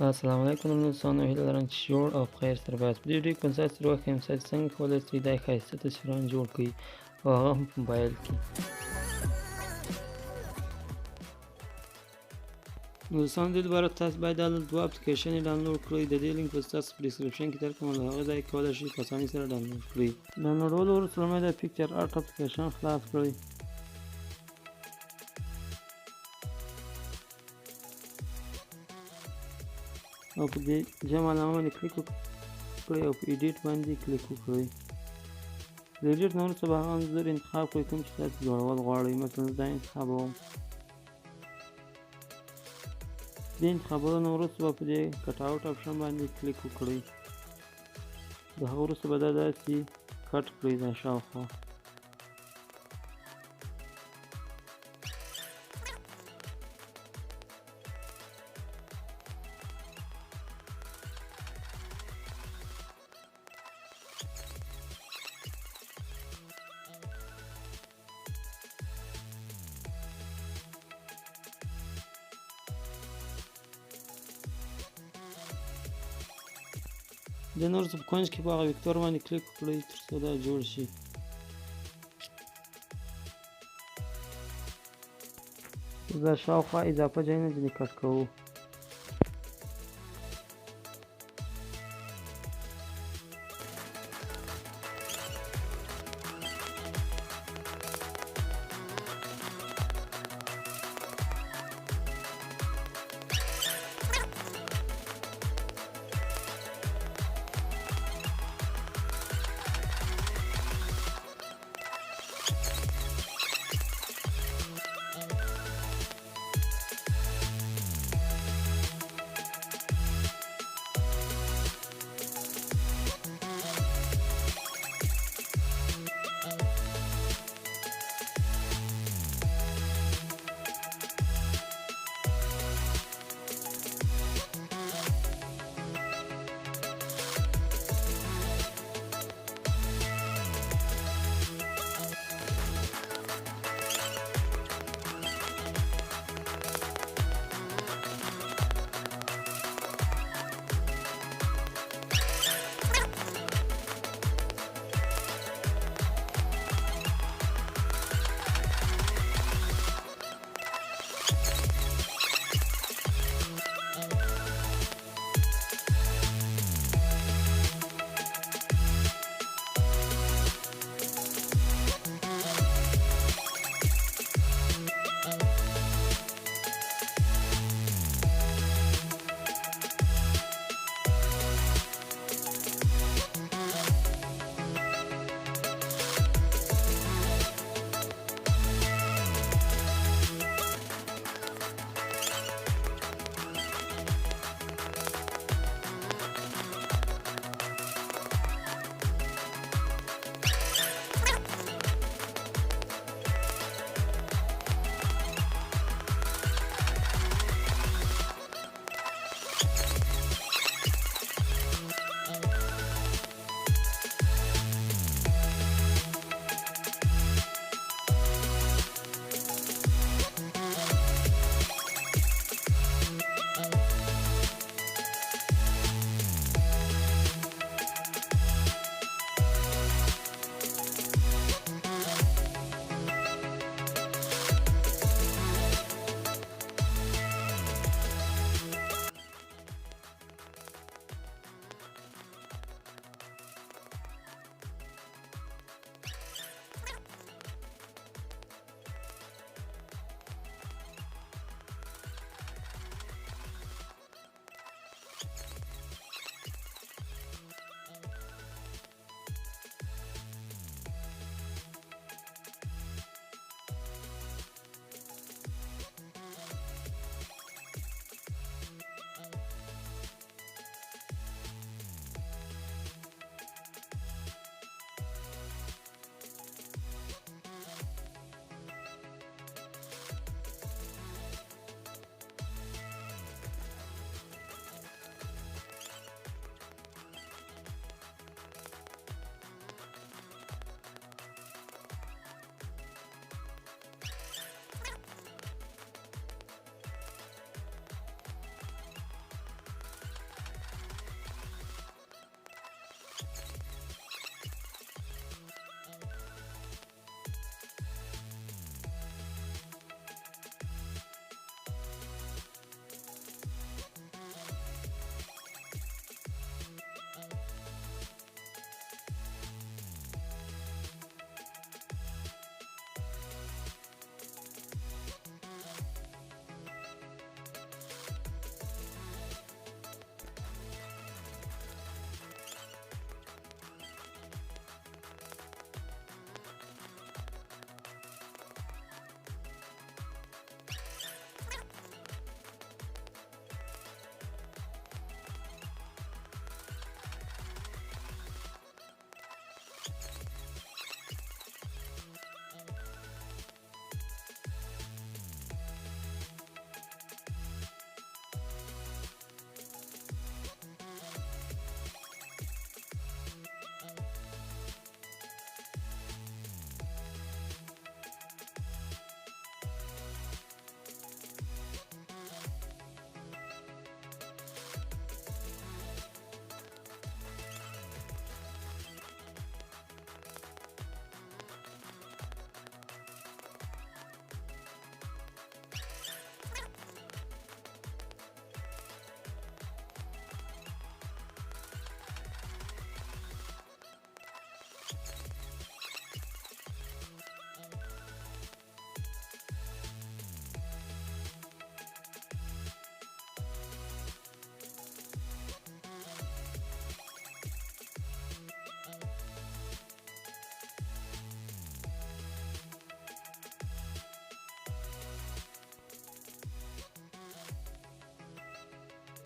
السلام علیکم دوستانو، هیله لرم چې جوړ او په خیر سره باید. په دې ویډیو کې به تاسو سره وښیم چې څنګه کولی شئ دا ښایسته تصویران جوړ کړئ او هغه هم په موبایل کې. نو دوستانو دې لپاره تاسو باید دلته دوه اپلیکیشنې ډاونلوډ کړئ. د دې لینک به تاسو په ډسکرپشن کې درکړم، له هغه ځای کولی شئ په اسانۍ سره ډاونلوډ کړئ. ډاونلوډولو وروسته لومړی د پکچر آرټ اپلیکیشن خلاص کړئ. او په دې جمع علامه باندې کلیک وکړئ او په ایډیټ باندې کلیک وکړئ. د ایډیټ نه وروسته به هغه انځور انتخاب کړئ کوم چې تاسو جوړول غواړئ. مثلا دا انتخابوم. د انتخابولو نه وروسته به په دې کټ آوټ اپشن باندې کلیک وکړئ. د هغه وروسته به دا داسې کټ کړئ دا شاوخوا. د نور څه په کونج کې په هغه ویکتور باندې کلیک وکړئ تر څو دا جوړ شي. دا شاوخوا اضافه ځایونه ځینې کټ کوو.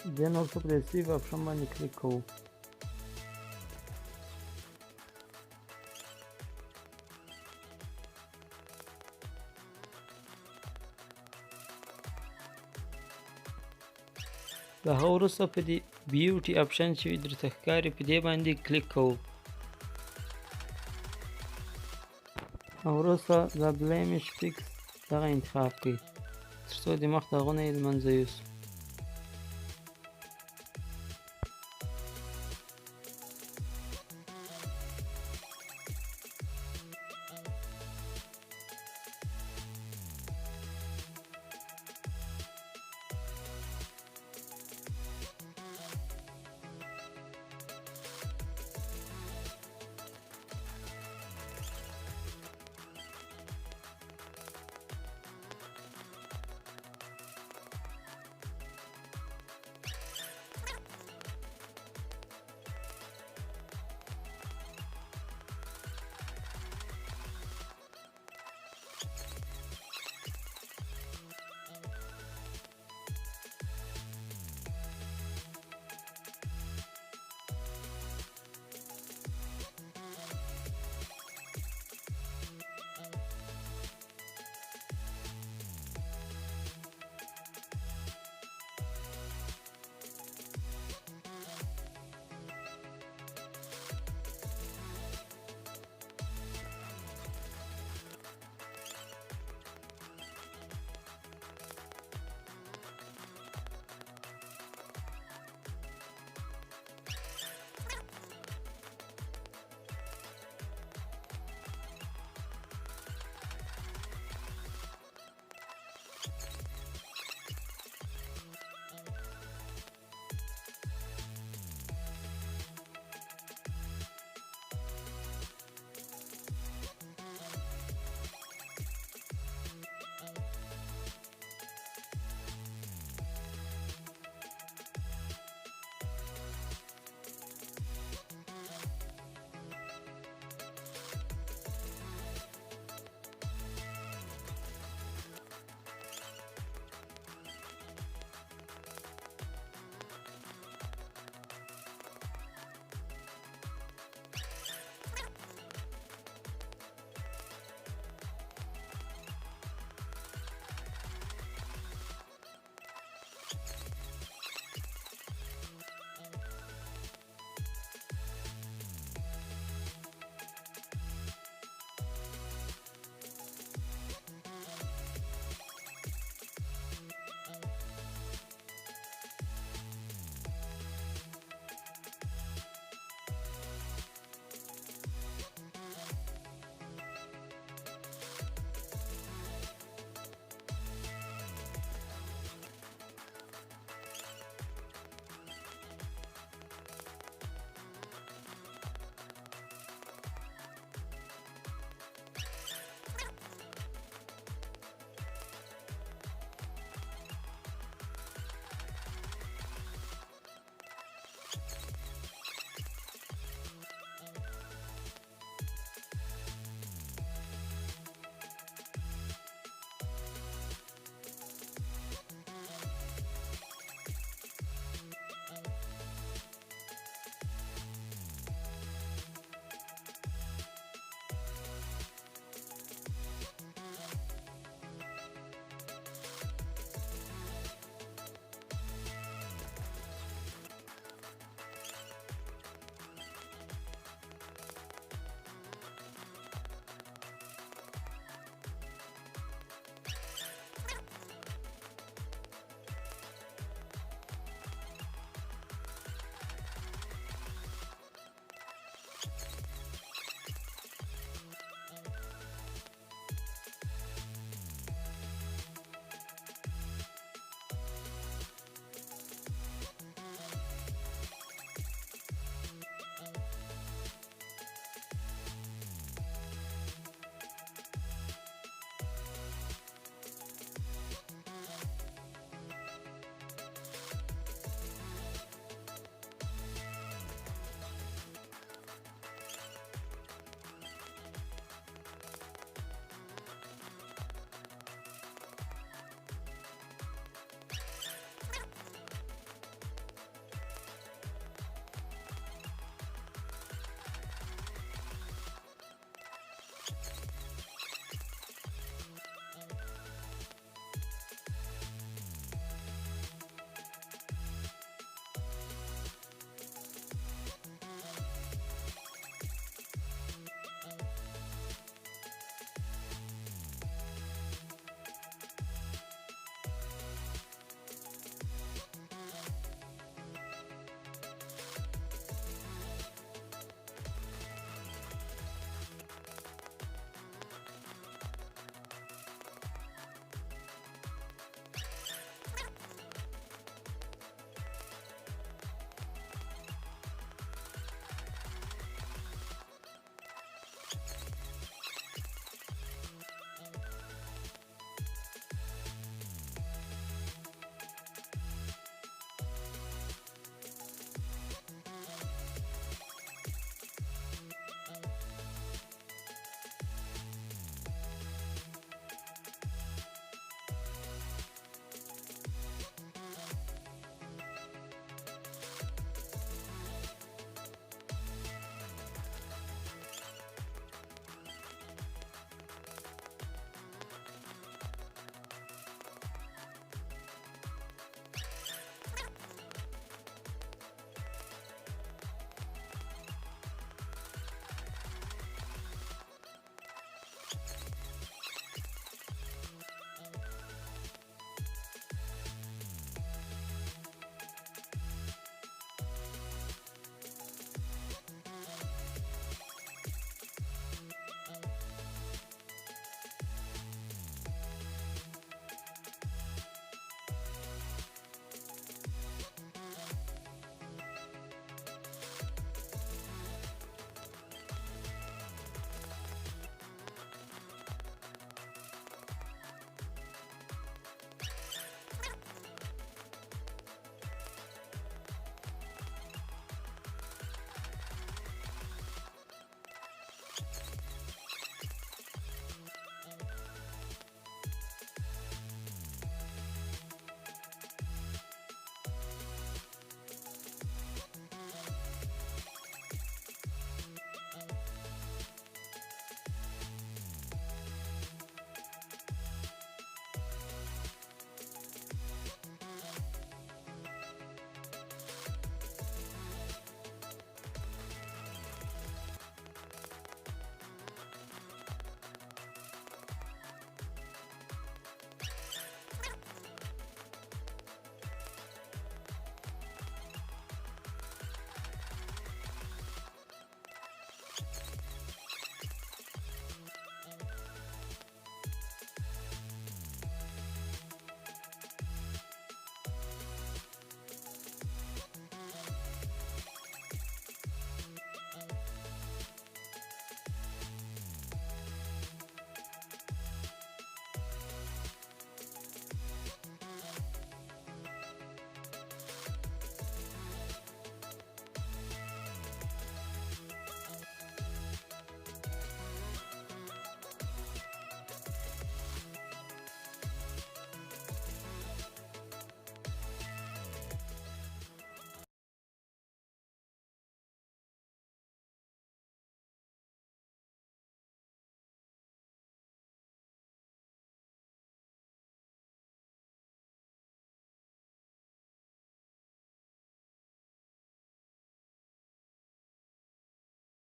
دین وروسته په دې سیو اپشن باندې کلیک کوو. د هغه وروسته په دې بیوټي اپشن چې درته ښکاري په دې باندې کلیک کوو. او وروسته د بلیمیش فیکس دغه انتخاب کړئ تر څو د مخ داغونه یې له منځه یوسو.